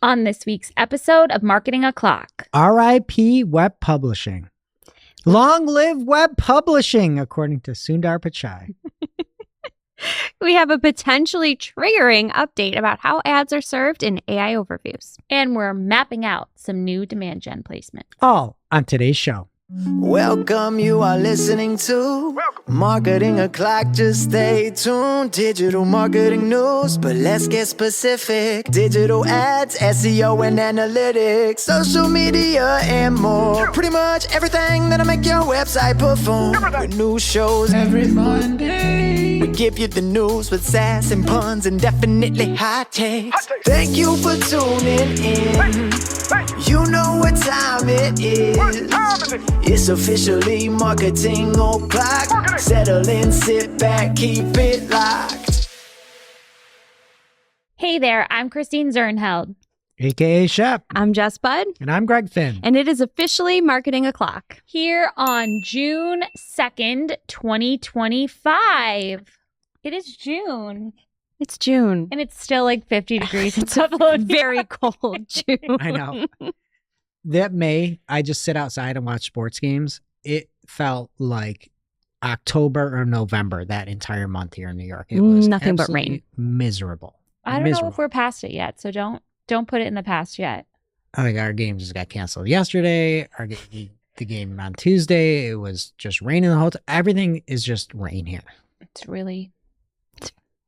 On this week's episode of Marketing O'Clock. R.I.P. Web Publishing. Long live web publishing, according to Sundar Pichai. We have a potentially triggering update about how ads are served in AI overviews. And we're mapping out some new demand gen placement. All on today's show. Welcome, you are listening to Marketing O'Clock. Just stay tuned. Digital marketing news, but let's get specific. Digital ads, SEO and analytics, social media and more. Pretty much everything that'll make your website perform. With new shows every Monday. We give you the news with sass and puns and definitely hot takes. Thank you for tuning in. You know what time it is. It's officially Marketing O'Clock. Settle in, sit back, keep it locked. Hey there, I'm Christine Zernheld. AKA Shep. I'm Jess Budd. And I'm Greg Finn. And it is officially Marketing O'Clock. Here on June 2nd, 2025. It is June. It's June. And it's still like 50 degrees. It's a very cold June. I know. That May, I just sit outside and watch sports games. It felt like October or November that entire month here in New York. It was nothing but rain. Miserable. I don't know if we're past it yet, so don't put it in the past yet. I think our game just got canceled yesterday. The game on Tuesday, it was just raining the whole time. Everything is just rain here. It's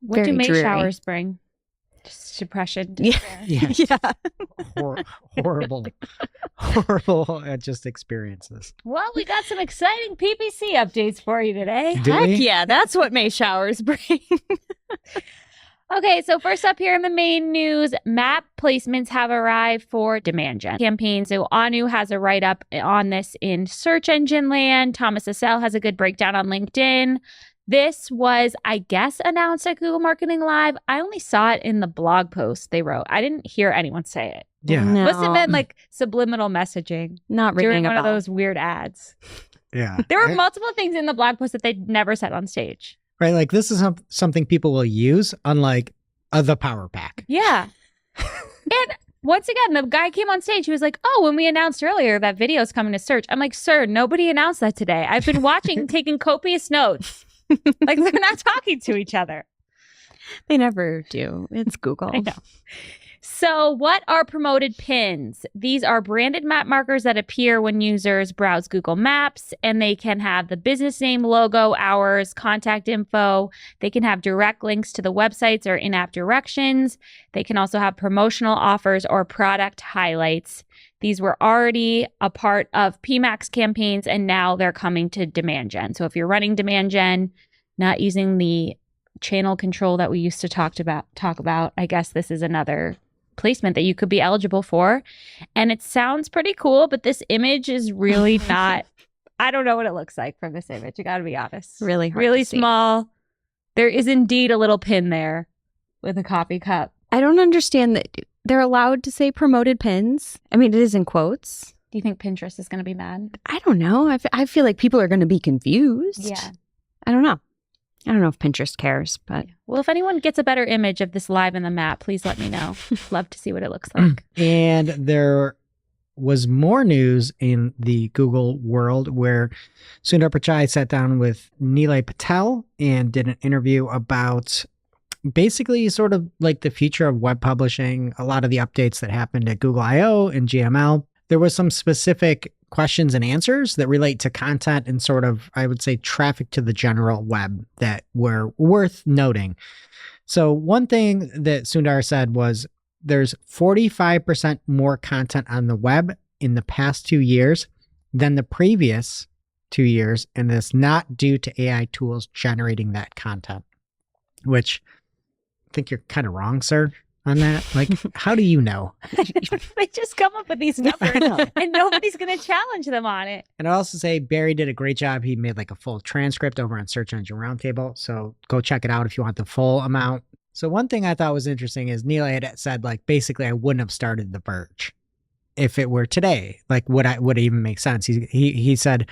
what do May dreary. showers bring? Just depression. Yeah. Yeah. Horrible just experiences. Well, we got some exciting PPC updates for you today. Do Heck we? yeah, that's what May showers bring. Okay, so first up here in the main news, map placements have arrived for demand gen campaigns. So Anu has a write-up on this in search engine land. Thomas Assel has a good breakdown on LinkedIn. This was, I guess, announced at Google Marketing Live. I only saw it in the blog post they wrote. I didn't hear anyone say it. Yeah. No. Must have been like subliminal messaging Not during ringing one a of bell. those weird ads. Yeah. There were multiple things in the blog post that they never said on stage. Right. Like this is something people will use, unlike the Power Pack. Yeah. And once again, the guy came on stage. He was like, oh, when we announced earlier that video is coming to search. I'm like, sir, nobody announced that today. I've been watching, taking copious notes. Like they're not talking to each other. They never do. It's Google. I know. So what are promoted pins? These are branded map markers that appear when users browse Google Maps, and they can have the business name, logo, hours, contact info. They can have direct links to the websites or in-app directions. They can also have promotional offers or product highlights. These were already a part of PMAX campaigns, and now they're coming to demand gen. So if you're running demand gen, not using the channel control that we used to talk about, I guess this is another placement that you could be eligible for. And it sounds pretty cool, but this image is really not, I don't know what it looks like from this image. I gotta be honest. Really hard Really to see. small. There is indeed a little pin there with a coffee cup. I don't understand that they're allowed to say promoted pins. I mean, it is in quotes. Do you think Pinterest is going to be mad? I don't know. I feel like people are going to be confused. Yeah. I don't know. I don't know if Pinterest cares, but Well, if anyone gets a better image of this live in the map, please let me know. Love to see what it looks like. And there was more news in the Google world where Sundar Pichai sat down with Nilay Patel and did an interview about basically sort of like the future of web publishing, a lot of the updates that happened at Google I/O and GML. There was some specific questions and answers that relate to content and sort of, I would say, traffic to the general web that were worth noting. So one thing that Sundar said was there's 45% more content on the web in the past 2 years than the previous 2 years, and that's not due to AI tools generating that content, which I think you're kind of wrong, sir, on that. Like, how do you know? They just come up with these numbers and nobody's going to challenge them on it. And I'll also say Barry did a great job. He made like a full transcript over on Search Engine Roundtable. So go check it out if you want the full amount. So one thing I thought was interesting is Neil had said, like, basically I wouldn't have started The Verge if it were today. Like, would it even make sense? He said,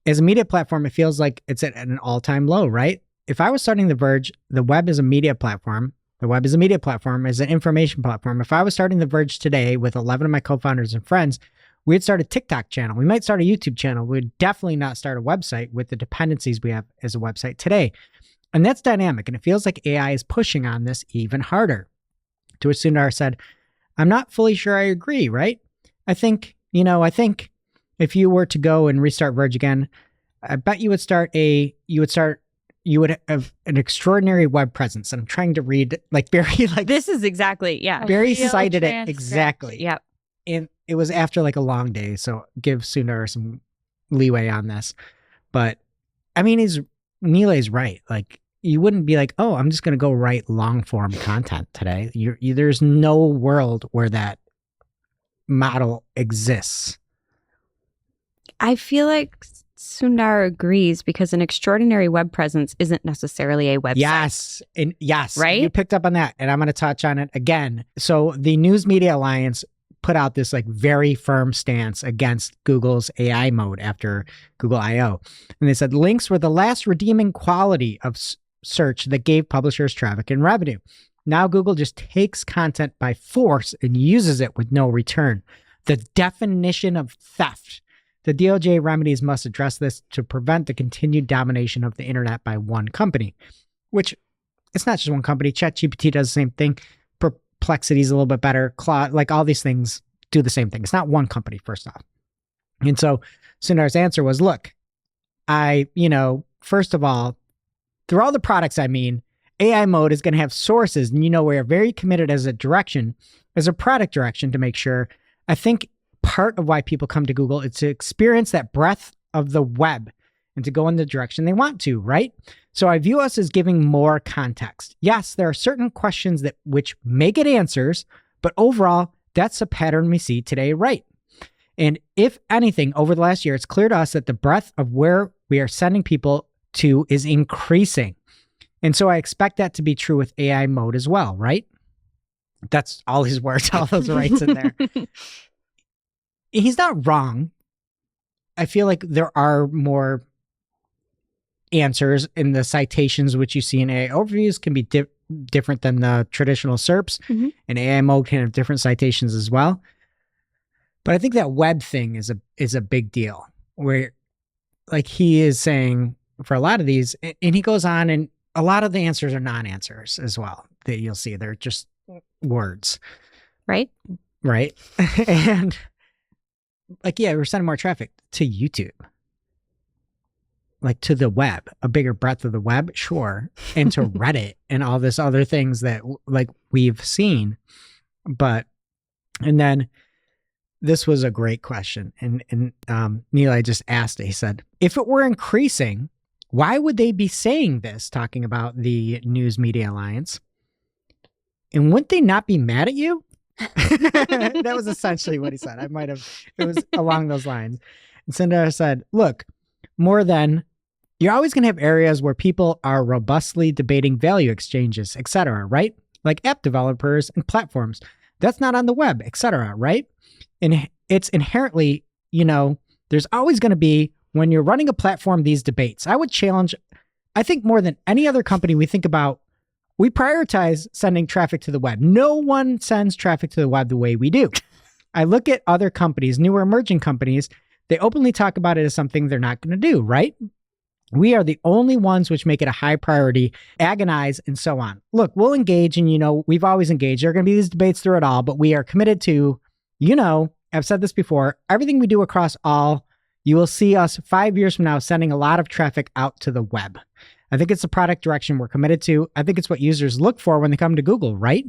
as a media platform, it feels like it's at an all-time low, right? If I was starting The Verge, the web is a media platform. The web is a media platform, is an information platform. If I was starting The Verge today with 11 of my co-founders and friends, we'd start a TikTok channel. We might start a YouTube channel. We'd definitely not start a website with the dependencies we have as a website today. And that's dynamic. And it feels like AI is pushing on this even harder. To which Sundar said, I'm not fully sure I agree, right? I think if you were to go and restart Verge again, I bet you would have an extraordinary web presence. And I'm trying to read this is exactly, yeah. Barry cited it exactly. Yep. And it was after like a long day. So give Sundar some leeway on this. But I mean, Nilay's right. Like, you wouldn't be like, oh, I'm just going to go write long form content today. There's no world where that model exists. I feel like Sundar agrees because an extraordinary web presence isn't necessarily a website. Yes. Right? You picked up on that, and I'm going to touch on it again. So the News Media Alliance put out this like very firm stance against Google's AI mode after Google I/O. And they said links were the last redeeming quality of search that gave publishers traffic and revenue. Now Google just takes content by force and uses it with no return. The definition of theft. The DOJ remedies must address this to prevent the continued domination of the internet by one company, which it's not just one company. ChatGPT does the same thing. Perplexity is a little bit better. Claude, like all these things do the same thing. It's not one company, first off. And so Sundar's answer was, look, first of all, through all the products, AI mode is going to have sources, and we are very committed as a product direction to make sure. I think part of why people come to Google is to experience that breadth of the web and to go in the direction they want to, right? So I view us as giving more context. Yes, there are certain questions which may get answers, but overall, that's a pattern we see today, right? And if anything, over the last year, it's clear to us that the breadth of where we are sending people to is increasing. And so I expect that to be true with AI mode as well, right? That's all his words, all those rights in there. He's not wrong. I feel like there are more answers in the citations which you see in AI overviews can be different than the traditional SERPs, and AI mode can have different citations as well. But I think that web thing is a big deal, where like he is saying for a lot of these, and he goes on, and a lot of the answers are non-answers as well that you'll see. They're just words. Right. And like, yeah, we're sending more traffic to YouTube, like to the web, a bigger breadth of the web, sure, and to Reddit and all this other things that like we've seen. And then this was a great question, and Nilay just asked it. He said, if it were increasing, why would they be saying this, talking about the News Media Alliance? And wouldn't they not be mad at you? That was essentially what he said. It was along those lines. And Sundar said, look, you're always going to have areas where people are robustly debating value exchanges, etc., right? Like app developers and platforms. That's not on the web, etc., right? And it's inherently, there's always going to be, when you're running a platform, these debates. I would challenge, I think more than any other company we think about, we prioritize sending traffic to the web. No one sends traffic to the web the way we do. I look at other companies, newer emerging companies, they openly talk about it as something they're not going to do, right? We are the only ones which make it a high priority, agonize, and so on. Look, we'll engage, and we've always engaged. There are going to be these debates through it all, but we are committed to, I've said this before, everything we do across all, you will see us 5 years from now sending a lot of traffic out to the web. I think it's the product direction we're committed to. I think it's what users look for when they come to Google, right?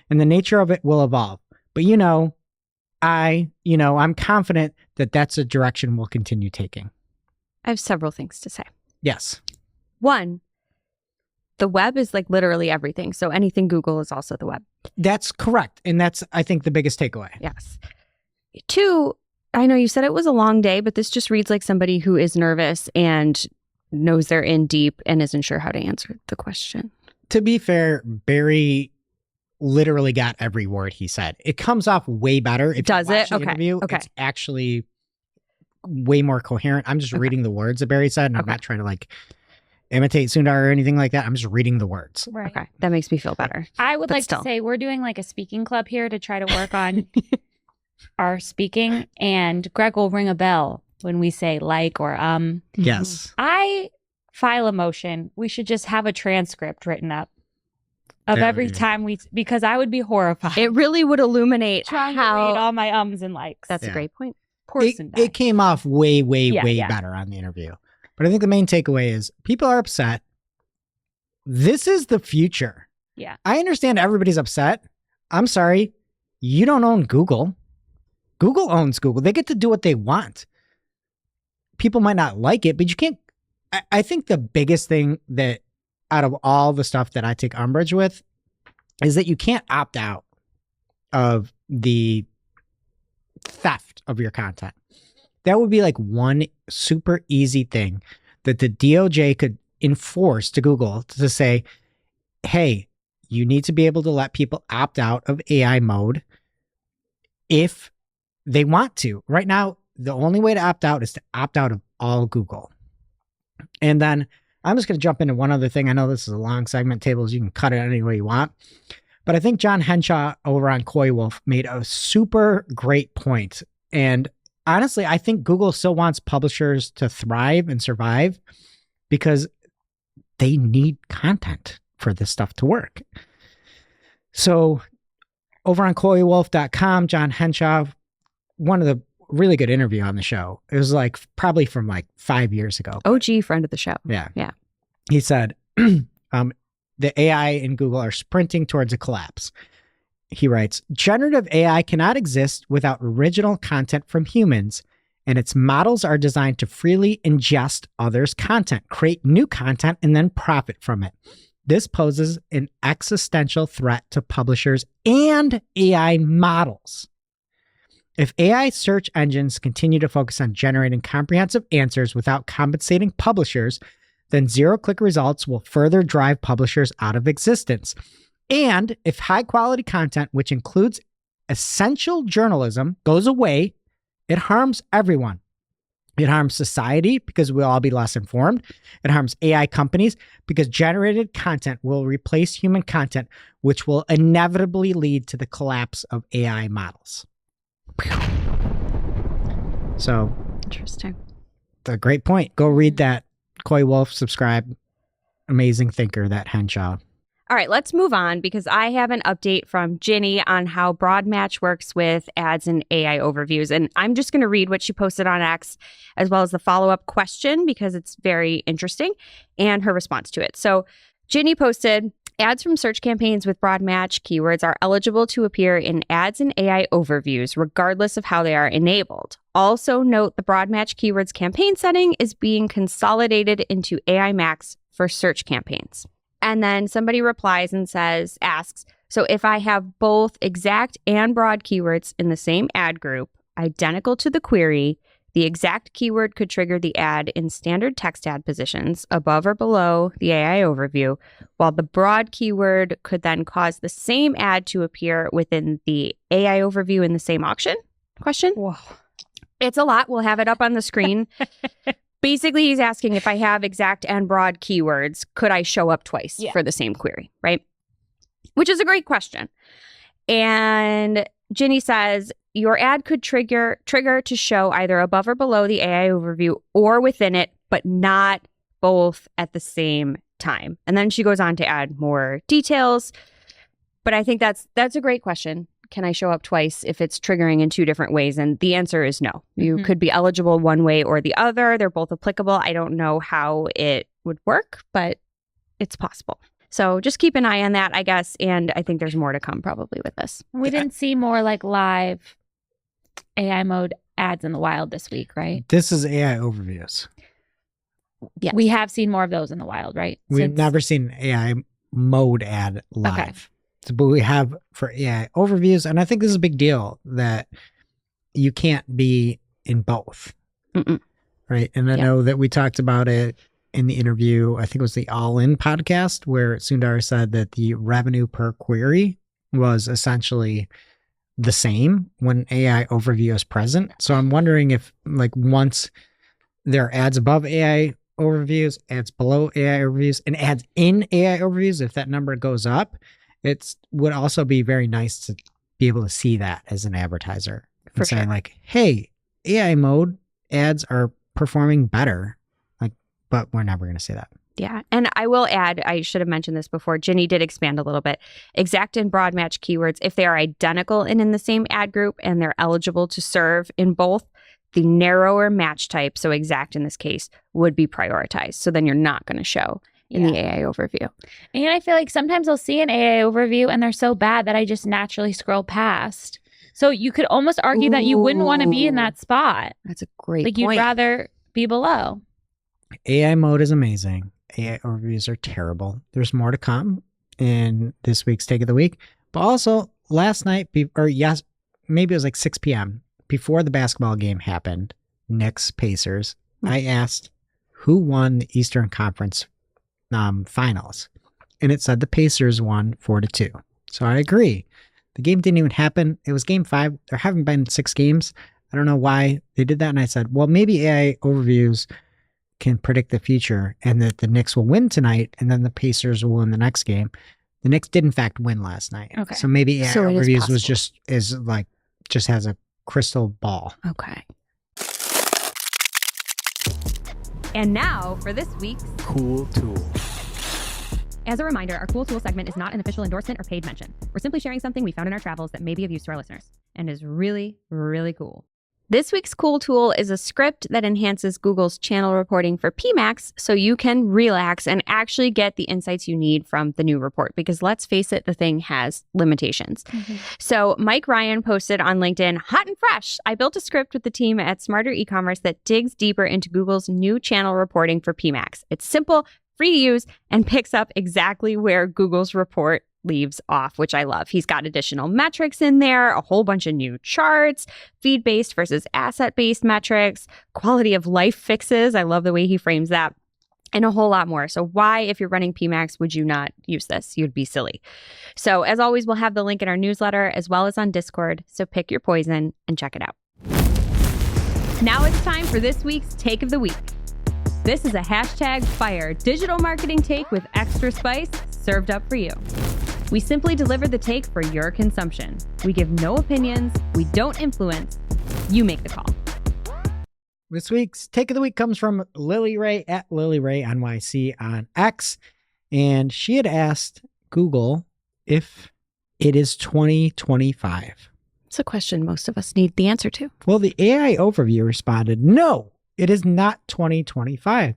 And the nature of it will evolve. But I'm confident that that's a direction we'll continue taking. I have several things to say. Yes. One, the web is like literally everything. So anything Google is also the web. That's correct. And that's, I think, the biggest takeaway. Yes. Two, I know you said it was a long day, but this just reads like somebody who is nervous and knows they're in deep and isn't sure how to answer the question. To be fair, Barry literally got every word he said. It comes off way better. If Does you watch it? the Okay. interview, Okay. It's actually way more coherent. I'm just reading the words that Barry said, and I'm not trying to imitate Sundar or anything like that. I'm just reading the words. Right. Okay, that makes me feel better. I would But like still. to say we're doing like a speaking club here to try to work on our speaking, and Greg will ring a bell when we say like or Yes. I file a motion. We should just have a transcript written up of That every would be- time because I would be horrified. It really would illuminate Trying to how. read all my ums and likes. That's Yeah. a great point. Poor It Sundar. came off way Yeah. better on the interview. But I think the main takeaway is people are upset. This is the future. Yeah. I understand everybody's upset. I'm sorry. You don't own Google. Google owns Google. They get to do what they want. People might not like it, but you can't. I think the biggest thing that out of all the stuff that I take umbrage with is that you can't opt out of the theft of your content. That would be like one super easy thing that the DOJ could enforce to Google to say, hey, you need to be able to let people opt out of AI mode if they want to. Right now, the only way to opt out is to opt out of all Google. And then I'm just going to jump into one other thing. I know this is a long segment, Tables. You can cut it any way you want. But I think John Henshaw over on Coy Wolf made a super great point. And honestly, I think Google still wants publishers to thrive and survive because they need content for this stuff to work. So over on coywolf.com, John Henshaw, one of the really good interview on the show. It was like probably from like 5 years ago. OG friend of the show. Yeah. Yeah. He said, the AI and Google are sprinting towards a collapse. He writes, generative AI cannot exist without original content from humans, and its models are designed to freely ingest others' content, create new content, and then profit from it. This poses an existential threat to publishers and AI models. If AI search engines continue to focus on generating comprehensive answers without compensating publishers, then zero-click results will further drive publishers out of existence. And if high-quality content, which includes essential journalism, goes away, it harms everyone. It harms society because we'll all be less informed. It harms AI companies because generated content will replace human content, which will inevitably lead to the collapse of AI models. So, Interesting. a great point. Go read that. Coy Wolf, subscribe. Amazing thinker, that Henshaw. All right, let's move on because I have an update from Ginny on how Broadmatch works with ads and AI overviews. And I'm just going to read what she posted on X as well as the follow-up question because it's very interesting and her response to it. So Ginny posted, ads from search campaigns with Broadmatch keywords are eligible to appear in ads and AI overviews regardless of how they are enabled. Also note the Broadmatch keywords campaign setting is being consolidated into AI Max for search campaigns. And then somebody replies and asks, so if I have both exact and broad keywords in the same ad group, identical to the query, the exact keyword could trigger the ad in standard text ad positions above or below the AI overview, while the broad keyword could then cause the same ad to appear within the AI overview in the same auction? Question? Whoa. It's a lot. We'll have it up on the screen. Basically, he's asking if I have exact and broad keywords, could I show up twice for the same query, right? Which is a great question. And Ginny says, your ad could trigger to show either above or below the AI overview or within it, but not both at the same time. And then she goes on to add more details. But I think that's a great question. Can I show up twice if it's triggering in two different ways? And the answer is no. You could be eligible one way or the other. They're both applicable. I don't know how it would work, but it's possible. So just keep an eye on that, I guess. And I think there's more to come probably with this. We didn't see more like live AI mode ads in the wild this week, right? This is AI overviews. Yes. We have seen more of those in the wild, right? We've Since- never seen an AI mode ad live. Okay. But we have for AI overviews. And I think this is a big deal that you can't be in both. Mm-mm. Right. And I Yeah. know that we talked about it in the interview. I think it was the All In podcast where Sundar said that the revenue per query was essentially the same when AI overview is present. So I'm wondering if like once there are ads above AI overviews, ads below AI overviews, and ads in AI overviews, if that number goes up, it would also be very nice to be able to see that as an advertiser. For and saying sure. like, hey, AI mode ads are performing better. Like, but we're never going to see that. Yeah. And I will add, I should have mentioned this before. Ginny did expand a little bit. Exact and broad match keywords, if they are identical and in the same ad group and they're eligible to serve in both, the narrower match type, so exact in this case, would be prioritized. So then you're not going to show in the AI overview. And I feel like sometimes I'll see an AI overview and they're so bad that I just naturally scroll past. So you could almost argue that you wouldn't want to be in that spot. That's a great Like point. you'd rather be below. AI mode is amazing. AI overviews are terrible. There's more to come in this week's Take of the Week. But also last night, maybe it was like 6 p.m. before the basketball game happened, Knicks Pacers, I asked who won the Eastern Conference finals. And it said the Pacers won 4-2. So I agree. The game didn't even happen. It was game 5. There haven't been 6 games. I don't know why they did that. And I said, well, maybe AI overviews can predict the future and that the Knicks will win tonight and then the Pacers will win the next game. The Knicks did in fact win last night. Okay. So maybe AI So it is overviews was possible. just has a crystal ball. Okay. And now for this week's Cool Tool. As a reminder, our Cool Tool segment is not an official endorsement or paid mention. We're simply sharing something we found in our travels that may be of use to our listeners and is really, really cool. This week's cool tool is a script that enhances Google's channel reporting for PMAX so you can relax and actually get the insights you need from the new report. Because let's face it, the thing has limitations. So Mike Ryan posted on LinkedIn, hot and fresh, I built a script with the team at Smarter E-commerce that digs deeper into Google's new channel reporting for PMAX. It's simple, free to use, and picks up exactly where Google's report leaves off, which I love. He's got additional metrics in there, a whole bunch of new charts, feed-based versus asset-based metrics, quality of life fixes. I love the way he frames that, and a whole lot more. So why, if you're running PMAX, would you not use this? You'd be silly. So as always, we'll have the link in our newsletter as well as on Discord. So pick your poison and check it out. Now it's time for this week's Take of the Week. This is a #fire digital marketing take with extra spice served up for you. We simply deliver the take for your consumption. We give no opinions. We don't influence. You make the call. This week's Take of the Week comes from Lily Ray at Lily Ray NYC on X. And she had asked Google if it is 2025. It's a question most of us need the answer to. Well, the AI overview responded, no, it is not 2025.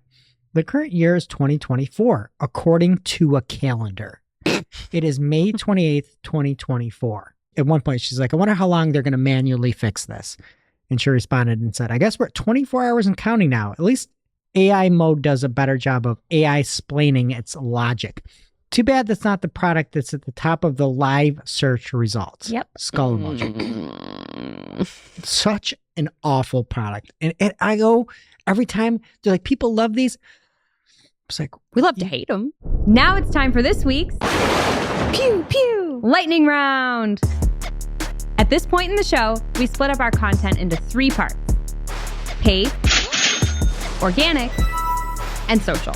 The current year is 2024, according to a calendar. It is May 28th, 2024. At one point, she's like, I wonder how long they're going to manually fix this. And she responded and said, I guess we're at 24 hours and counting now. At least AI mode does a better job of AI explaining its logic. Too bad that's not the product that's at the top of the live search results. Yep. Skull emoji. Such an awful product. And I go every time, they're like, people love these. It's like, We love to hate them. Now it's time for this week's Pew, pew. lightning round. At this point in the show, we split up our content into 3 parts: paid, organic, and social.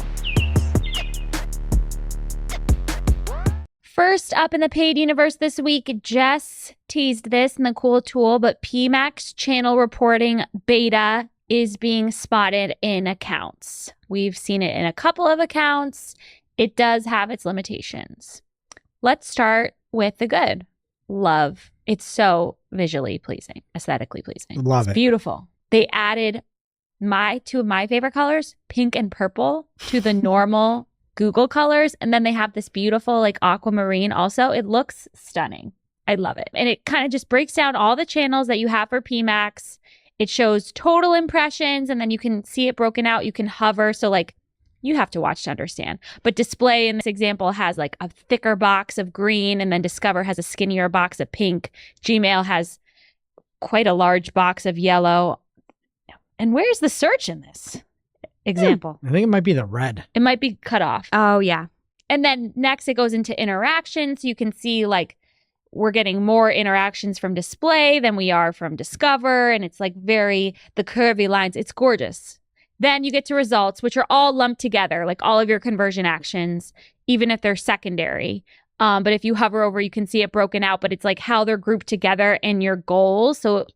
First up in the paid universe this week, Jess teased this in the cool tool, but PMAX channel reporting beta is being spotted in accounts. We've seen it in a couple of accounts. It does have its limitations. Let's start with the good. Love. It's so visually pleasing, aesthetically pleasing. Love it's it. Beautiful. They added two of my favorite colors, pink and purple, to the normal Google colors. And then they have this beautiful like aquamarine also. It looks stunning. I love it. And it kind of just breaks down all the channels that you have for PMAX. It shows total impressions and then you can see it broken out. You can hover. So like you have to watch to understand. But display in this example has like a thicker box of green and then Discover has a skinnier box of pink. Gmail has quite a large box of yellow. And where's the search in this example? I think it might be the red. It might be cut off. Oh, yeah. And then next it goes into interactions. You can see like we're getting more interactions from display than we are from Discover. And it's like the curvy lines. It's gorgeous. Then you get to results, which are all lumped together, like all of your conversion actions, even if they're secondary. But if you hover over, you can see it broken out, but it's like how they're grouped together in your goals. So,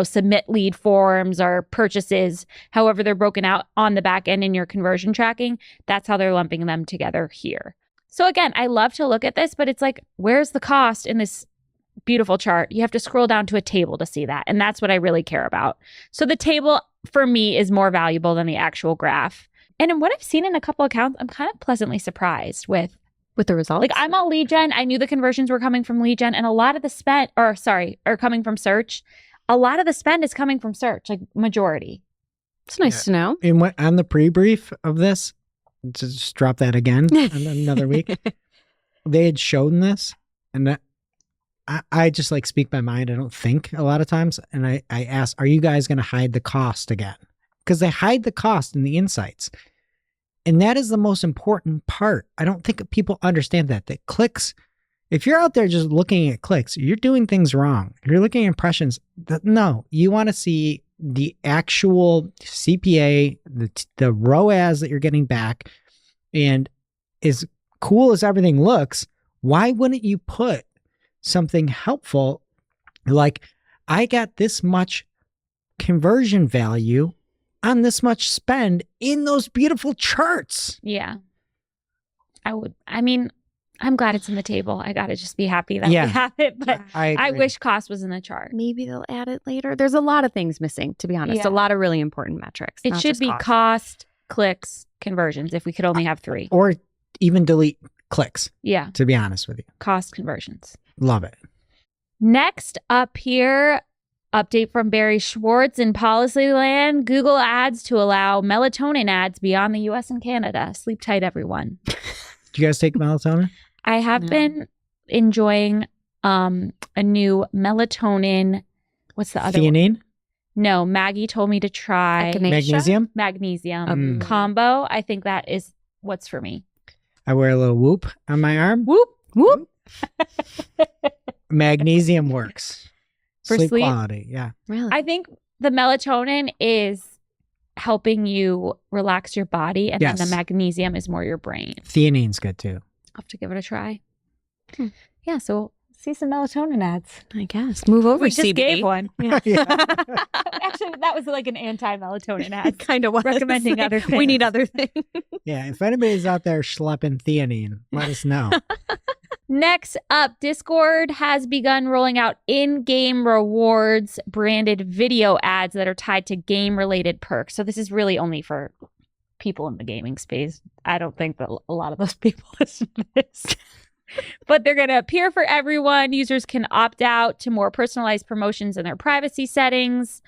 submit lead forms or purchases, however they're broken out on the back end in your conversion tracking. That's how they're lumping them together here. So again, I love to look at this, but it's like, where's the cost in this beautiful chart? You have to scroll down to a table to see that. And that's what I really care about. So the table for me is more valuable than the actual graph. And in what I've seen in a couple accounts, I'm kind of pleasantly surprised with the results. Like I'm all lead gen. I knew the conversions were coming from lead gen, and a lot of the spend, are coming from search. A lot of the spend is coming from search, like majority. It's nice to know. And on the pre-brief of this, to just drop that again another week, they had shown this, and I just like speak my mind. I don't think a lot of times. And I asked, are you guys going to hide the cost again? Because they hide the cost in the insights. And that is the most important part. I don't think people understand that clicks, if you're out there just looking at clicks, you're doing things wrong. If you're looking at impressions, no, you want to see the actual CPA, the ROAS that you're getting back. And as cool as everything looks, why wouldn't you put something helpful like, I got this much conversion value on this much spend in those beautiful charts? Yeah. I'm glad it's in the table. I got to just be happy that we have it, but I wish cost was in the chart. Maybe they'll add it later. There's a lot of things missing, to be honest. A lot of really important metrics. It should be cost, clicks, conversions, if we could only have 3. Or even delete clicks. Yeah. To be honest with you. Cost, conversions. Love it. Next up here, update from Barry Schwartz in Policyland. Google ads to allow melatonin ads beyond the US and Canada. Sleep tight, everyone. Do you guys take melatonin? I have been enjoying a new melatonin. What's the other Theanine? one? No, Maggie told me to try Magnesium combo. I think that is what's for me. I wear a little whoop on my arm. Whoop, whoop. Magnesium works. For sleep quality. Yeah. Really? I think the melatonin is helping you relax your body, and then the magnesium is more your brain. Theanine's good too. I'll have to give it a try. Yeah, so see some melatonin ads. I guess. Move over, We just CBD. gave one. Yeah. Actually, that was like an anti-melatonin ad. Kind of was. Recommending other things. We need other things. Yeah. If anybody's out there schlepping theanine, let us know. Next up, Discord has begun rolling out in-game rewards branded video ads that are tied to game-related perks. So this is really only for people in the gaming space. I don't think that a lot of those people listen to this. But they're going to appear for everyone. Users can opt out to more personalized promotions in their privacy settings.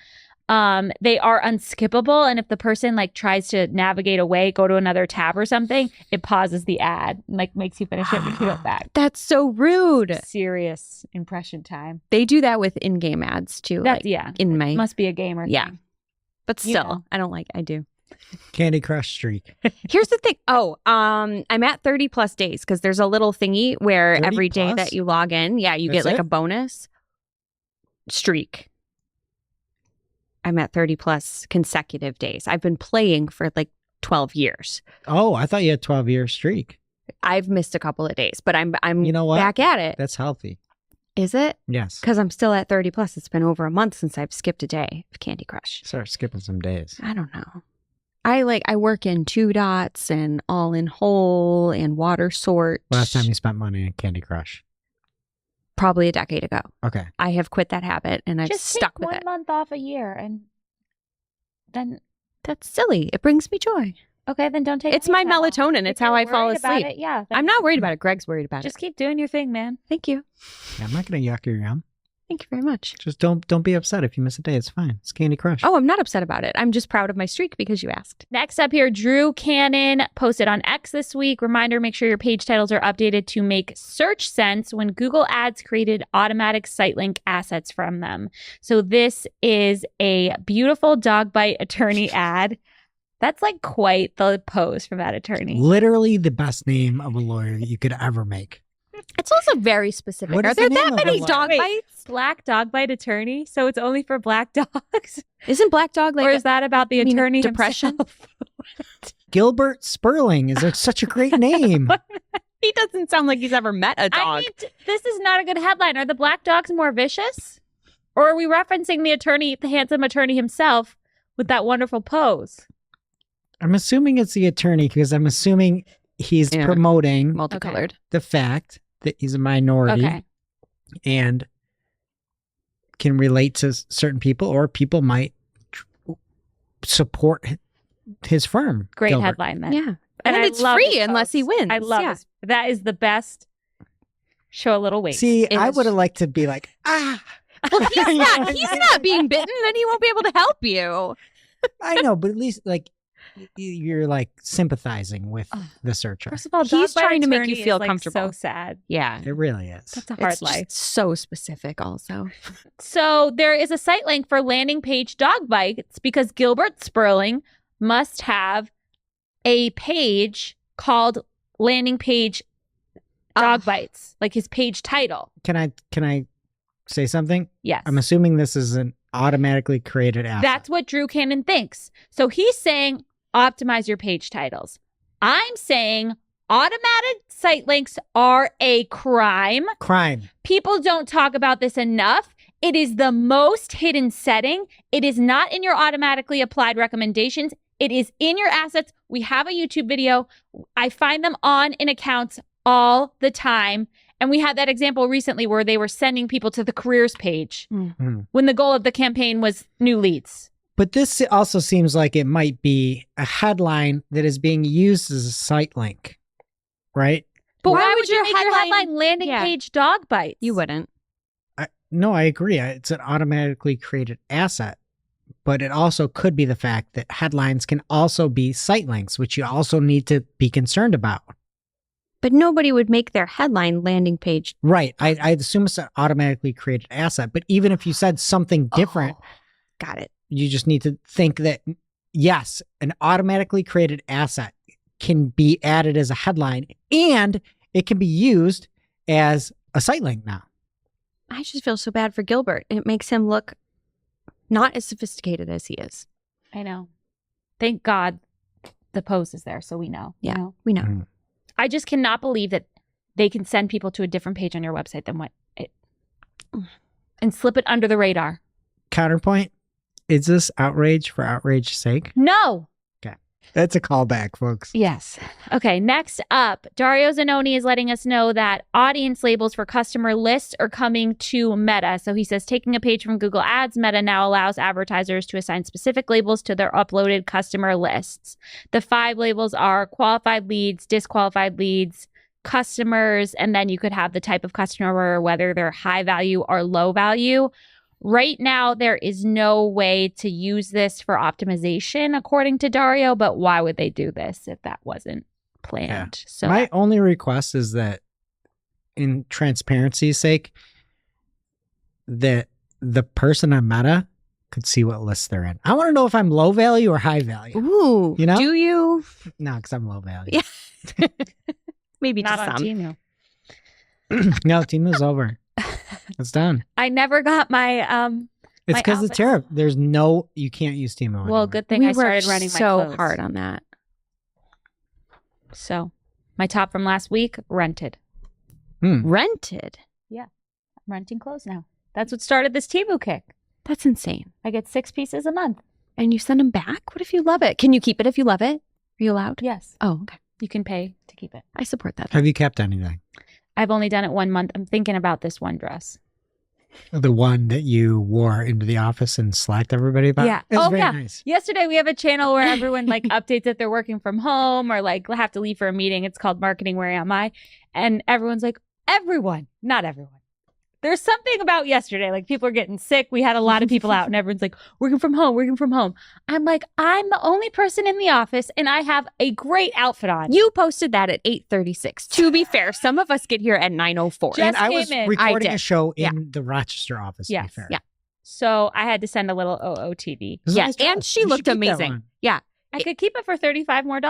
They are unskippable, and if the person tries to navigate away, go to another tab or something, it pauses the ad and makes you finish it and you go back. That's so rude. Serious impression time. They do that with in-game ads too. In my must be a gamer. thing. But still, Yeah. I do. Candy Crush streak. Here's the thing. I'm at 30 plus days because there's a little thingy where 30 every day plus? that you log in, you That's get it? a bonus streak. I'm at 30 plus consecutive days. I've been playing for 12 years. Oh, I thought you had 12-year streak. I've missed a couple of days, but I'm You know what? back at it. That's healthy. Is it? Yes. Because I'm still at 30 plus. It's been over a month since I've skipped a day of Candy Crush. Start skipping some days. I don't know. I work in 2 dots and all in whole and water sort. Last time you spent money on Candy Crush. Probably a decade ago. Okay. I have quit that habit and I've Just stuck take with 1 it. month off a year, and then That's silly. It brings me joy. okay, then don't take. It's any my time off. melatonin. It's If how you're I fall worried about asleep. it, yeah, I'm not worried about it. Greg's worried about Just it. keep doing your thing, man. Thank you. Yeah, I'm not going to yuck your yum. Thank you very much. Just don't be upset if you miss a day. It's fine. It's Candy Crush. Oh, I'm not upset about it. I'm just proud of my streak because you asked. Next up here, Drew Cannon posted on X this week. Reminder, make sure your page titles are updated to make search sense when Google Ads created automatic site link assets from them. So this is a beautiful dog bite attorney ad. That's quite the pose from that attorney. Literally the best name of a lawyer you could ever make. It's also very specific. What Are is the there name that of many it? dog Wait. bites? Black dog bite attorney. So it's only for black dogs? Isn't black dog like or is that about the you mean attorney depression? himself? Gilbert Sperling is such a great name. he doesn't sound like he's ever met a dog. This is not a good headline. Are the black dogs more vicious? Or are we referencing the handsome attorney himself with that wonderful pose? I'm assuming it's the attorney because I'm assuming he's promoting Multicolored. the fact that he's a minority Okay. and can relate to certain people, or people might support his firm. Great Gilbert. headline then. Yeah. And And I it's love free this unless he post. wins. I love Yeah. this. That is the best. Show a little weight. See, It I is- would have liked to be like, ah. Well, he's not being bitten, then he won't be able to help you. I know, but at least like you're like sympathizing with the searcher. First of all, He's dog bite trying to make you attorney feel is, like, comfortable. So sad. Yeah. It really is. That's a hard It's life. just so specific also. So there is a site link for landing page dog bites because Gilbert Sperling must have a page called landing page dog bites, like his page title. Can I say something? Yes. I'm assuming this is an automatically created asset. That's what Drew Cannon thinks. So he's saying optimize your page titles. I'm saying automated site links are a crime. crime. People don't talk about this enough. It is the most hidden setting. It is not in your automatically applied recommendations. It is in your assets. We have a YouTube video. I find them on in accounts all the time. And we had that example recently where they were sending people to the careers page when the goal of the campaign was new leads. But this also seems like it might be a headline that is being used as a site link, right? But Why why, would would you your make your headline- headline landing Yeah. page dog bites? You wouldn't. No, I agree. It's an automatically created asset. But it also could be the fact that headlines can also be site links, which you also need to be concerned about. But nobody would make their headline landing page. Right. I'd assume it's an automatically created asset. But even if you said something different, Got it. you just need to think that, yes, an automatically created asset can be added as a headline and it can be used as a site link now. I just feel so bad for Gilbert. It makes him look not as sophisticated as he is. I know. Thank God the post is there so we know. you Yeah. know? We know. Mhm. I just cannot believe that they can send people to a different page on your website than what it and slip it under the radar. Counterpoint, is this outrage for outrage's sake? No. That's a callback, folks. Yes. Okay. Next up, Dario Zanoni is letting us know that audience labels for customer lists are coming to Meta. So he says, taking a page from Google Ads, Meta now allows advertisers to assign specific labels to their uploaded customer lists. The 5 labels are qualified leads, disqualified leads, customers, and then you could have the type of customer, whether they're high value or low value. Right now, there is no way to use this for optimization, according to Dario, but why would they do this if that wasn't planned? So My only request is that, in transparency's sake, that the person on Meta could see what lists they're in. I want to know if I'm low value or high value. Ooh. You know? Do you? No, because I'm low value. Yeah. Maybe not to on some. Temu. No, Team is over. It's done. I never got my It's My because the outfits. tariff. You can't use Timo anymore. well, good thing We I started worked running my so clothes. hard on that. So my top from last week rented. Rented. I'm renting clothes now. That's what started this Temu kick. That's insane. I get 6 pieces a month. And you send them back? What if you love it? Can you keep it if you love it? Are you allowed? Yes, Oh, okay. you can pay to keep it. I support that. Have you kept anything? I've only done it 1 month. I'm thinking about this one dress. The one that you wore into the office and slacked everybody about? Yeah. It was Oh, very yeah. nice. Yesterday, we have a channel where everyone like updates that they're working from home or like have to leave for a meeting. It's called Marketing Where Am I? And everyone's like, everyone, not everyone. There's something about yesterday. Like people are getting sick. We had a lot of people out and everyone's like, working from home, working from home. I'm like, I'm the only person in the office and I have a great outfit on. You posted that at 8:36. To be fair, some of us get here at 9:04. Just And I was came in. recording I a did. show Yeah. in the Rochester office, to be Yes. fair. Yeah. So I had to send a little OOTD. It was a Yeah, nice and dress. she You should looked keep that amazing. one. Yeah. I could keep it for $35 more.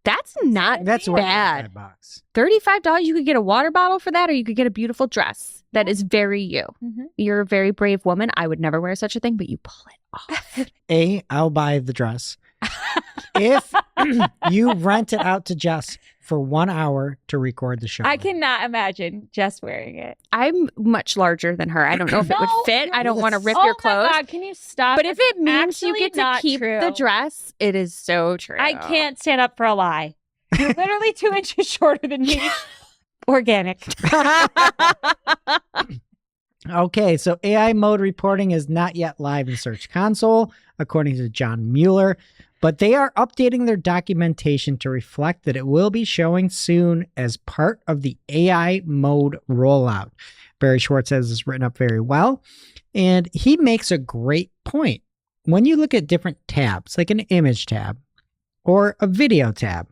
That's not That's worth bad. $5. $35, you could get a water bottle for that, or you could get a beautiful dress that is very you. Mhm. You're a very brave woman. I would never wear such a thing, but you pull it off. I'll buy the dress. If you rent it out to Jess for 1 hour to record the show. I cannot imagine Jess wearing it. I'm much larger than her. I don't know if it would No, fit. I don't want to rip Oh your clothes. my God, can you stop? But if it means you actually get to not keep true. the dress, it is so true. I can't stand up for a lie. You're literally 2 inches shorter than me. Organic. Okay, so AI mode reporting is not yet live in Search Console, according to John Mueller, but they are updating their documentation to reflect that it will be showing soon as part of the AI mode rollout. Barry Schwartz says it's written up very well, and he makes a great point. When you look at different tabs, like an image tab, or a video tab,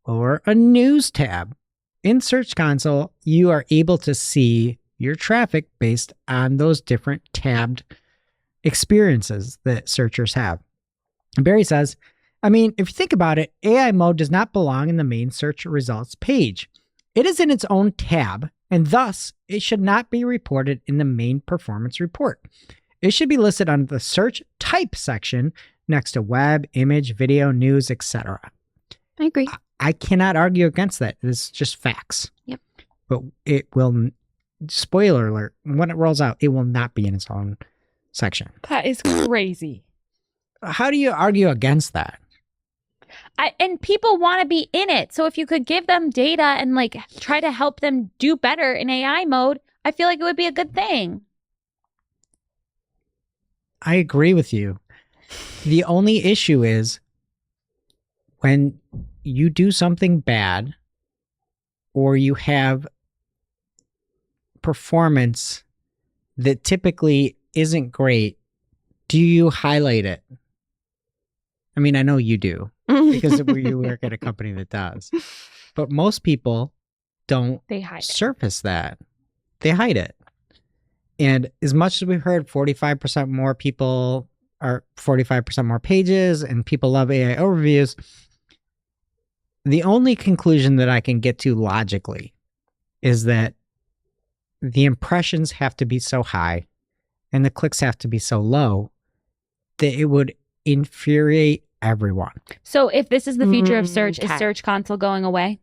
or a news tab, in Search Console, you are able to see your traffic based on those different tabbed experiences that searchers have. And Barry says, I mean, if you think about it, AI mode does not belong in the main search results page. It is in its own tab, and thus it should not be reported in the main performance report. It should be listed under the search type section next to web, image, video, news, etc. I agree. I cannot argue against that. It's just facts. Yep. But it will, spoiler alert, when it rolls out, it will not be in its own section. That is crazy. How do you argue against that? And people want to be in it. So if you could give them data and like try to help them do better in AI mode, I feel like it would be a good thing. I agree with you. The only issue is when you do something bad or you have performance that typically isn't great, do you highlight it? I mean, I know you do because you work at a company that does. But most people don't They hide it. surface that. They hide it. And as much as we've heard 45% more people are 45% more pages and people love AI overviews, the only conclusion that I can get to logically is that the impressions have to be so high and the clicks have to be so low that it would infuriate everyone. So if this is the future of search, Okay. is Search Console going away?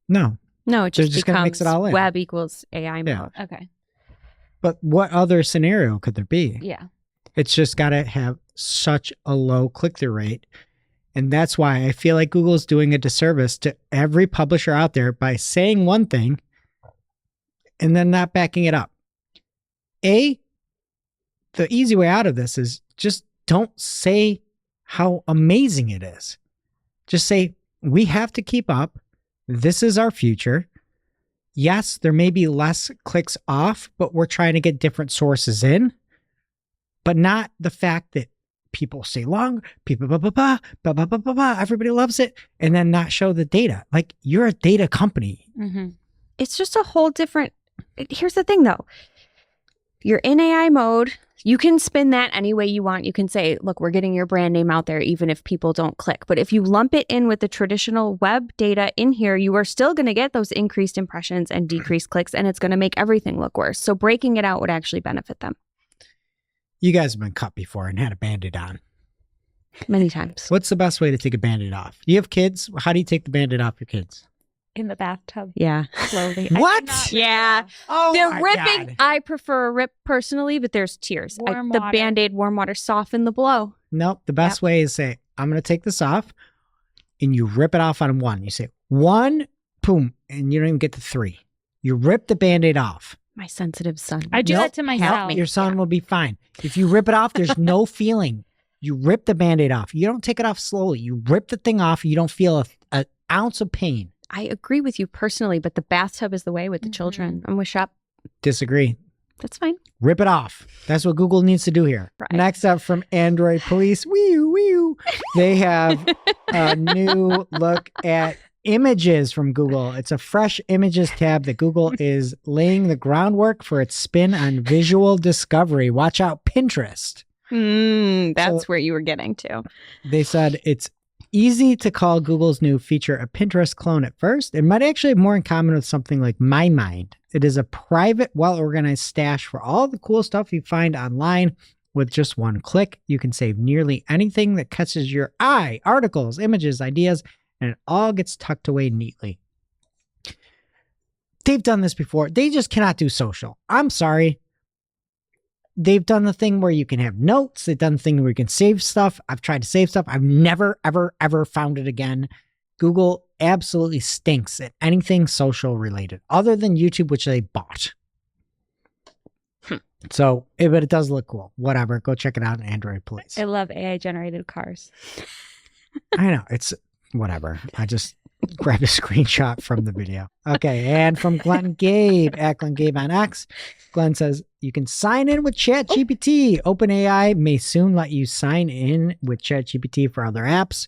No. No, it They're just just gonna becomes mix it all in. web equals AI mode. Yeah. Okay. But what other scenario could there be? Yeah. It's just got to have such a low click-through rate. And that's why I feel like Google is doing a disservice to every publisher out there by saying one thing and then not backing it up. The easy way out of this is just don't say how amazing it is. Just say, we have to keep up. This is our future. Yes, there may be less clicks off, but we're trying to get different sources in. But not the fact that people say long, people, everybody loves it, and then not show the data. Like, you're a data company. Mm-hmm. It's just a whole different. Here's the thing, though. You're in AI mode. You can spin that any way you want. You can say, look, we're getting your brand name out there, even if people don't click. But if you lump it in with the traditional web data in here, you are still going to get those increased impressions and decreased clicks, and it's going to make everything look worse. So breaking it out would actually benefit them. You guys have been cut before and had a Band-Aid on. Many times. What's the best way to take a Band-Aid off? You have kids? How do you take the Band-Aid off your kids? In the bathtub. Yeah. Slowly. What? Yeah. Oh, The ripping, I prefer a rip personally, but there's tears. Warm The water. Band-Aid warm water soften the blow. Nope. The best way is say, I'm going to take this off, and you rip it off on one. You say, one, boom, and you don't even get to three. You rip the Band-Aid off. My sensitive son. I do Nope. that to myself. Your son will be fine. If you rip it off, there's no feeling. You rip the Band-Aid off. You don't take it off slowly. You rip the thing off. You don't feel an ounce of pain. I agree with you personally, but the bathtub is the way with the children. I'm with Shop. Disagree. That's fine. Rip it off. That's what Google needs to do here. Right. Next up from Android Police, wee-oo. They have a new look at images from Google. It's a fresh images tab that Google is laying the groundwork for its spin on visual discovery. Watch out, Pinterest. That's So- where you were getting to. They said it's easy to call Google's new feature a Pinterest clone at first. It might actually have more in common with something like My Mind. It is a private, well-organized stash for all the cool stuff you find online. With just one click, you can save nearly anything that catches your eye, articles, images, ideas, and it all gets tucked away neatly. They've done this before. They just cannot do social. I'm sorry. They've done the thing where you can have notes. They've done the thing where you can save stuff. I've tried to save stuff. I've never, ever, ever found it again. Google absolutely stinks at anything social related other than YouTube, which they bought. So, but it does look cool. Whatever. Go check it out on Android, please. I love AI generated cars. I know. It's whatever. I just grabbed a screenshot from the video. Okay. And from Glenn Gabe, at Glenn Gabe on X, Glenn says, you can sign in with ChatGPT. OpenAI may soon let you sign in with ChatGPT for other apps.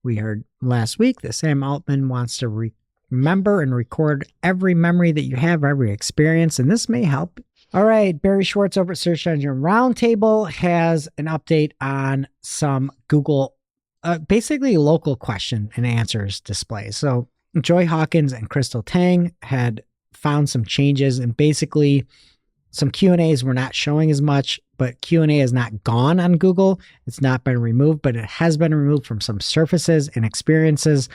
We heard last week that Sam Altman wants to remember and record every memory that you have, every experience, and this may help. All right, Barry Schwartz over at Search Engine Roundtable has an update on some Google, basically local question and answers displays. So Joy Hawkins and Crystal Tang had found some changes, and basically some Q&As were not showing as much, but Q&A is not gone on Google. It's not been removed, but it has been removed from some surfaces and experiences.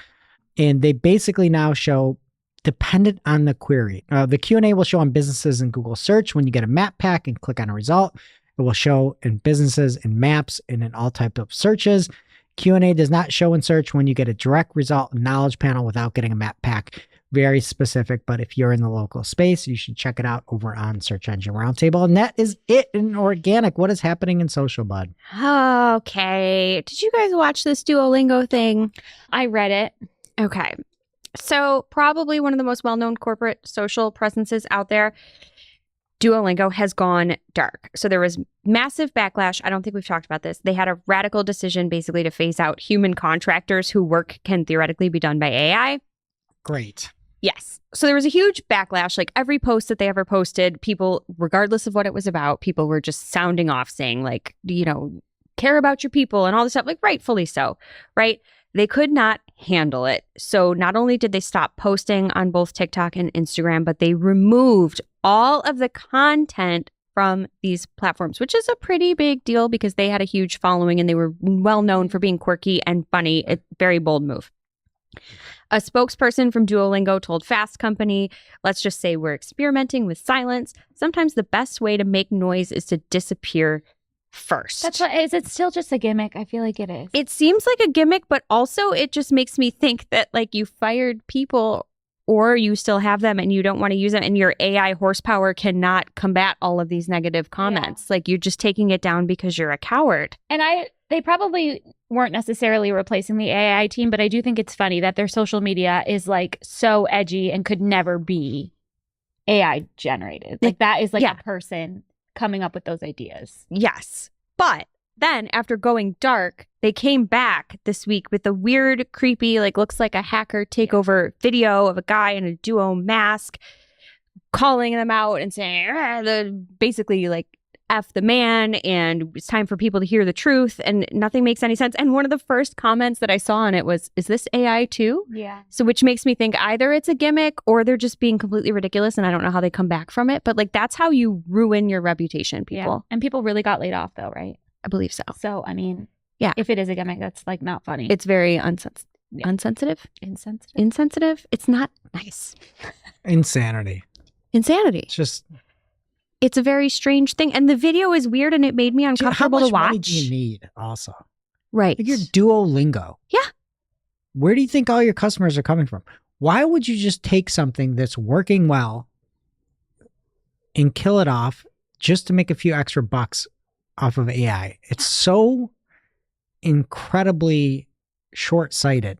And they basically now show dependent on the query. The Q&A will show on businesses in Google search when you get a map pack and click on a result. It will show in businesses and maps and in all types of searches. Q&A does not show in search when you get a direct result in knowledge panel without getting a map pack. Very specific, but if you're in the local space, you should check it out over on Search Engine Roundtable. And that is it in organic. What is happening in social, bud? Okay. Did you guys watch this Duolingo thing? I read it. Okay. So probably one of the most well-known corporate social presences out there, Duolingo has gone dark. So there was massive backlash. I don't think we've talked about this. They had a radical decision basically to phase out human contractors whose work can theoretically be done by AI. Great. Yes. So there was a huge backlash. Like every post that they ever posted, people, regardless of what it was about, people were just sounding off saying like, care about your people and all this stuff, like rightfully so, right? They could not handle it. So not only did they stop posting on both TikTok and Instagram, but they removed all of the content from these platforms, which is a pretty big deal because they had a huge following and they were well known for being quirky and funny. A very bold move. A spokesperson from Duolingo told Fast Company, let's just say we're experimenting with silence. Sometimes the best way to make noise is to disappear first. That's what is it still just a gimmick? I feel like it is. It seems like a gimmick, but also it just makes me think that like you fired people or you still have them and you don't want to use them and your AI horsepower cannot combat all of these negative comments. Yeah. Like you're just taking it down because you're a coward. And they probably weren't necessarily replacing the AI team, but I do think it's funny that their social media is like so edgy and could never be AI generated. Like that is like a person coming up with those ideas. Yes. But then after going dark, they came back this week with a weird, creepy, like looks like a hacker takeover video of a guy in a Duo mask calling them out and saying, basically like, F the man, and it's time for people to hear the truth, and nothing makes any sense. And one of the first comments that I saw on it was, is this AI too? Yeah. So which makes me think either it's a gimmick or they're just being completely ridiculous and I don't know how they come back from it. But like that's how you ruin your reputation, people. Yeah. And people really got laid off though, right? I believe so. So, I mean, yeah, if it is a gimmick, that's like not funny. It's very insensitive. Insensitive. It's not nice. Insanity. It's just... It's a very strange thing. And the video is weird and it made me uncomfortable to watch. How much money do you need also? Right. Like you're Duolingo. Yeah. Where do you think all your customers are coming from? Why would you just take something that's working well and kill it off just to make a few extra bucks off of AI? It's so incredibly short-sighted.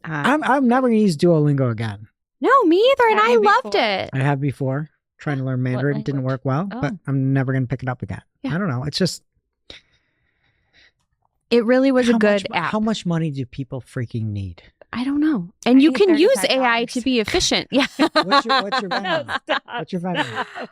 I'm never going to use Duolingo again. No, me either. And I loved it. I have before. Trying to learn Mandarin didn't work well, but I'm never going to pick it up again. Yeah. I don't know. It's just... It really was a good app. How much money do people freaking need? I don't know. And you can use AI to be efficient. Yeah. What's your No, venom? stop. What's your venom? Stop.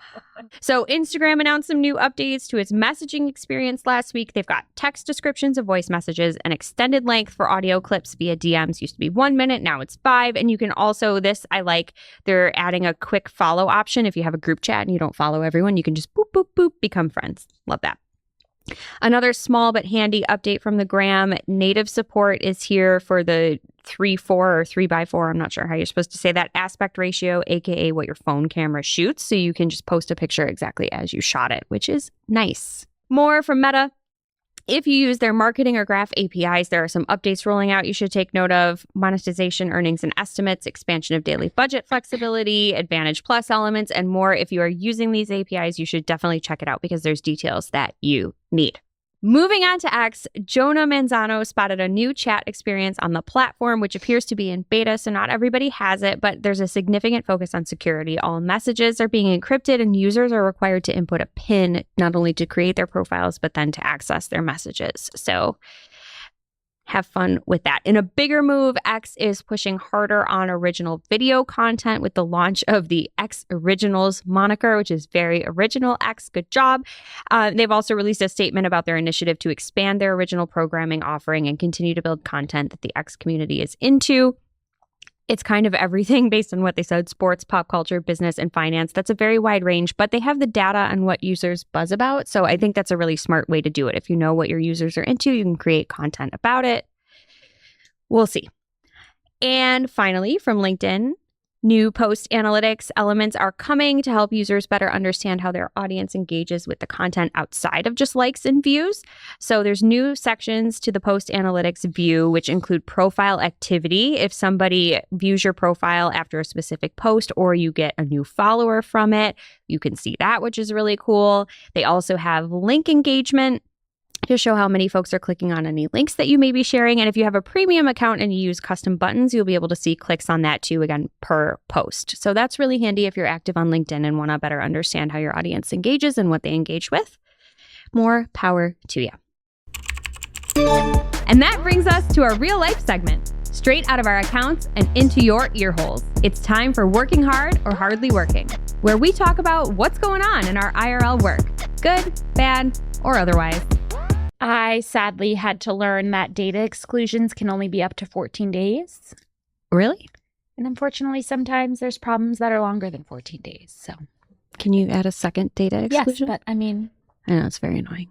So Instagram announced some new updates to its messaging experience last week. They've got text descriptions of voice messages and extended length for audio clips via DMs. Used to be 1 minute, now it's 5. And you can also, this I like, they're adding a quick follow option. If you have a group chat and you don't follow everyone, you can just boop, boop, boop, become friends. Love that. Another small but handy update from the gram. Native support is here for the 3:4 or 3:4. I'm not sure how you're supposed to say that aspect ratio, aka what your phone camera shoots. So you can just post a picture exactly as you shot it, which is nice. More from Meta. If you use their marketing or graph APIs, there are some updates rolling out you should take note of. Monetization, earnings and estimates, expansion of daily budget flexibility, Advantage Plus elements, and more. If you are using these APIs, you should definitely check it out because there's details that you need. Moving on to X, Jonah Manzano spotted a new chat experience on the platform, which appears to be in beta, so not everybody has it, but there's a significant focus on security. All messages are being encrypted, and users are required to input a PIN, not only to create their profiles, but then to access their messages. So have fun with that. In a bigger move, X is pushing harder on original video content with the launch of the X Originals moniker, which is very original. X, good job. They've also released a statement about their initiative to expand their original programming offering and continue to build content that the X community is into. It's kind of everything based on what they said: sports, pop culture, business, and finance. That's a very wide range, but they have the data on what users buzz about. So I think that's a really smart way to do it. If you know what your users are into, you can create content about it. We'll see. And finally, from LinkedIn, new post analytics elements are coming to help users better understand how their audience engages with the content outside of just likes and views. So there's new sections to the post analytics view, which include profile activity. If somebody views your profile after a specific post or you get a new follower from it, you can see that, which is really cool. They also have link engagement to show how many folks are clicking on any links that you may be sharing. And if you have a premium account and you use custom buttons, you'll be able to see clicks on that too, again, per post. So that's really handy if you're active on LinkedIn and want to better understand how your audience engages and what they engage with. More power to you. And that brings us to our real life segment, straight out of our accounts and into your ear holes. It's time for Working Hard or Hardly Working, where we talk about what's going on in our IRL work, good, bad, or otherwise. I sadly had to learn that data exclusions can only be up to 14 days. Really? And unfortunately, sometimes there's problems that are longer than 14 days. So, Can you add a second data exclusion? yes, but I mean, I know, it's very annoying.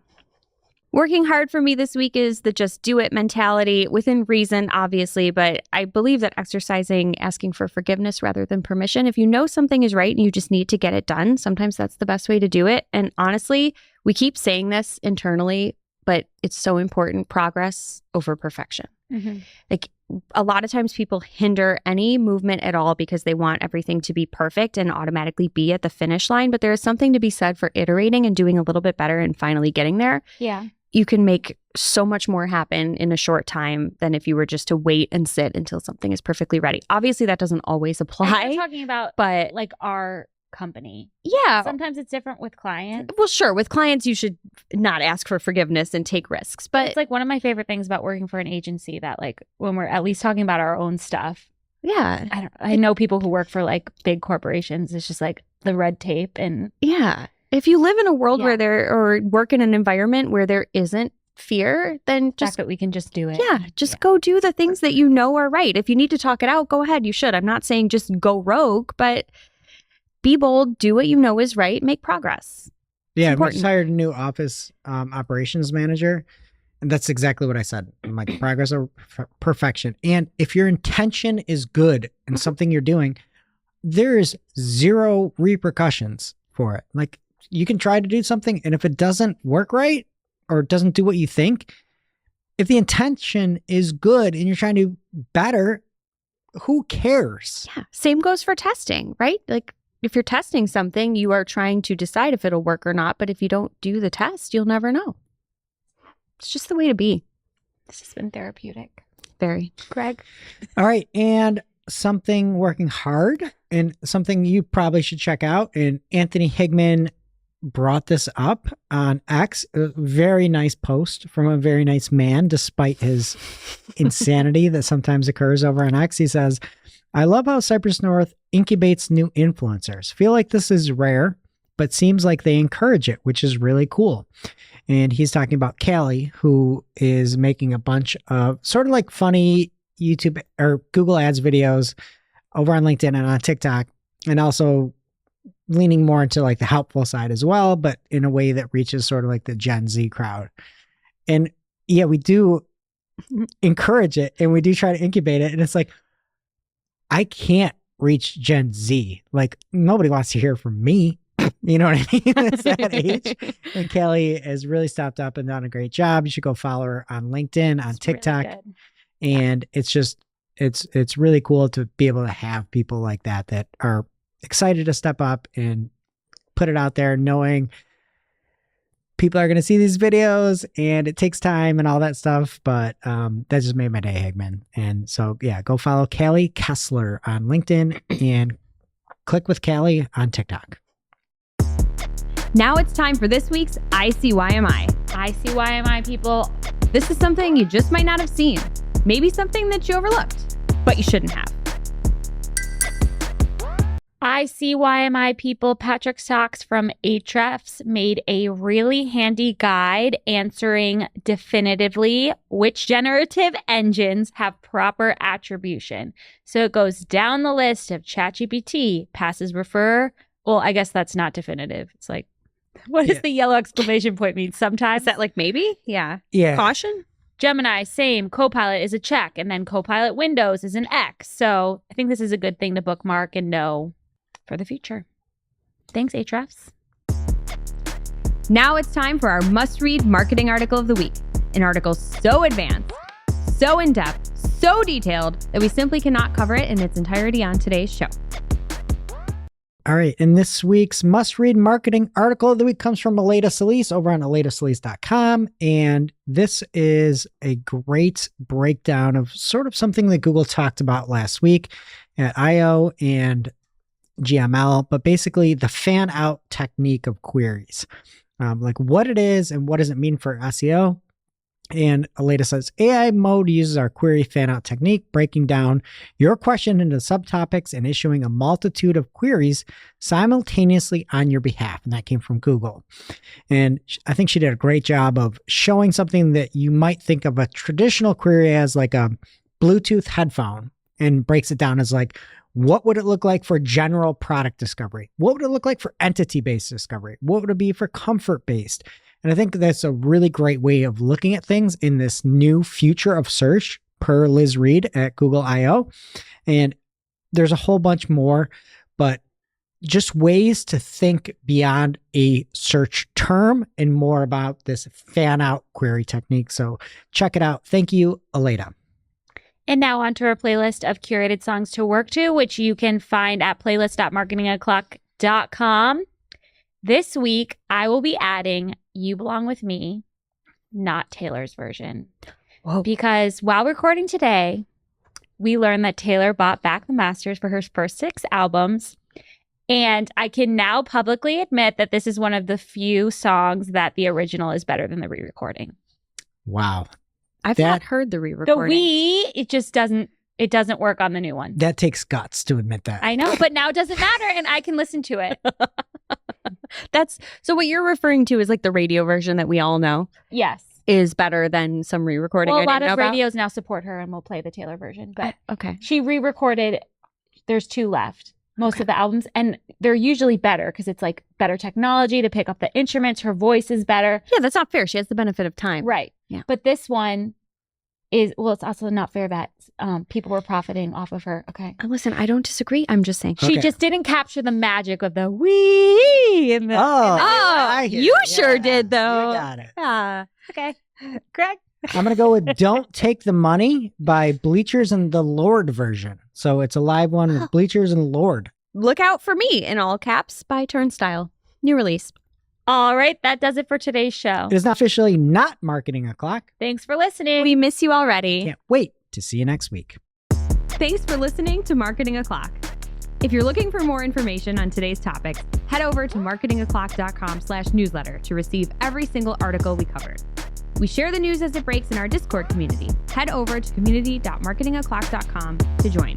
Working hard for me this week is the just do it mentality, within reason, obviously, but I believe that exercising asking for forgiveness rather than permission. If you know something is right and you just need to get it done, sometimes that's the best way to do it. And honestly, we keep saying this internally, but it's so important: progress over perfection. Like, a lot of times people hinder any movement at all because they want everything to be perfect and automatically be at the finish line. But there is something to be said for iterating and doing a little bit better and finally getting there. yeah. You can make so much more happen in a short time than if you were just to wait and sit until something is perfectly ready. Obviously, that doesn't always I'm apply, talking about but like our company. yeah. Sometimes it's different with clients. Well, sure. With clients, you should not ask for forgiveness and take risks. But It's like one of my favorite things about working for an agency that, like, when we're at least talking about our own stuff, yeah, I know people who work for like big corporations. It's just like the red tape and yeah. If you live in a world Yeah. where there, or work in an environment where there isn't fear, then the fact just that we can just do it. yeah, just go do the things that you know are right. If you need to talk it out, go ahead. You should. I'm not saying just go rogue, but be bold, do what you know is right, make progress. Yeah, we important. just hired a new office operations manager, and that's exactly what I said. I'm like, progress or perfection. And if your intention is good and something you're doing, there is zero repercussions for it. Like, you can try to do something, and if it doesn't work right or it doesn't do what you think, if the intention is good and you're trying to better, who cares? Yeah. Same goes for testing, right? Like, if you're testing something, you are trying to decide if it'll work or not. But if you don't do the test, you'll never know. It's just the way to be. This has been therapeutic. Very. Greg? All right. And something working hard and something you probably should check out. And Anthony Higman brought this up on X. A very nice post from a very nice man, despite his insanity that sometimes occurs over on X. He says, I love how Cypress North incubates new influencers. Feel like this is rare, but seems like they encourage it, which is really cool. And he's talking about Callie, who is making a bunch of sort of like funny YouTube or Google Ads videos over on LinkedIn and on TikTok, and also leaning more into like the helpful side as well, but in a way that reaches sort of like the Gen Z crowd. And yeah, we do encourage it and we do try to incubate it. And it's like, I can't reach Gen Z. Like, nobody wants to hear from me. You know what I mean? It's that age. And Kelly has really stepped up and done a great job. You should go follow her on LinkedIn, on TikTok. Really good. And it's just, it's really cool to be able to have people like that that are excited to step up and put it out there, knowing people are going to see these videos and it takes time and all that stuff. But that just made my day, Higman. And so, yeah, go follow Callie Kessler on LinkedIn and click with Callie on TikTok. Now it's time for this week's ICYMI. ICYMI people. This is something you just might not have seen. Maybe something that you overlooked, but you shouldn't have. ICYMI people, Patrick Sachs from Ahrefs made a really handy guide answering definitively which generative engines have proper attribution. So it goes down the list of ChatGPT, passes refer. Well, I guess that's not definitive. It's like, what does the yellow exclamation point mean? Sometimes. Is that like maybe? Yeah. Yeah. Caution? Gemini, same. Copilot is a check. And then Copilot Windows is an X. So I think this is a good thing to bookmark and know for the future. Thanks, Ahrefs. Now it's time for our must-read marketing article of the week. An article so advanced, so in-depth, so detailed that we simply cannot cover it in its entirety on today's show. All right. And this week's must-read marketing article of the week comes from Aleda Solis over on aledasolis.com. And this is a great breakdown of sort of something that Google talked about last week at I/O and GML, but basically the fan out technique of queries, like what it is and what does it mean for SEO. And Aleda says, AI mode uses our query fan out technique, breaking down your question into subtopics and issuing a multitude of queries simultaneously on your behalf. And that came from Google. And I think she did a great job of showing something that you might think of a traditional query as like a Bluetooth headphone, and breaks it down as like, what would it look like for general product discovery? What would it look like for entity-based discovery? What would it be for comfort-based? And I think that's a really great way of looking at things in this new future of search, per Liz Reed at Google I/O. And there's a whole bunch more, but just ways to think beyond a search term and more about this fan out query technique. So check it out. Thank you, Aleda. And now onto our playlist of curated songs to work to, which you can find at playlist.marketingoclock.com. This week, I will be adding You Belong With Me, not Taylor's version. Whoa. Because while recording today, we learned that Taylor bought back the masters for her first 6 albums. And I can now publicly admit that this is one of the few songs that the original is better than the re-recording. Wow. I've not heard the The re-recording. it just doesn't work on the new one. That takes guts to admit that. I know, but now it doesn't matter and I can listen to it. That's so what you're referring to is like the radio version that we all know Yes. is better than some re-recording. Well, I a lot didn't of know about. radios now support her and will play the Taylor version, but Okay. she re-recorded. There's 2 left. Most of the albums, and they're usually better because it's like better technology to pick up the instruments. Her voice is better. Yeah, that's not fair. She has the benefit of time. Right. Yeah. But this one is, well, it's also not fair that people were profiting off of her. Okay. Listen, I don't disagree. I'm just saying. She Okay. just didn't capture the magic of the wee and the. I get you it. sure Yeah, did, though. You got it. Yeah. Okay. Greg? I'm going to go with Don't Take the Money by Bleachers and the Lord version. So it's a live one with Bleachers and Lord. Look out for me in all caps by Turnstile. New release. All right. That does it for today's show. It is now officially not Marketing O'Clock. Thanks for listening. We miss you already. Can't wait to see you next week. Thanks for listening to Marketing O'Clock. If you're looking for more information on today's topics, head over to marketingoclock.com/newsletter to receive every single article we covered. We share the news as it breaks in our Discord community. Head over to community.marketingoclock.com to join.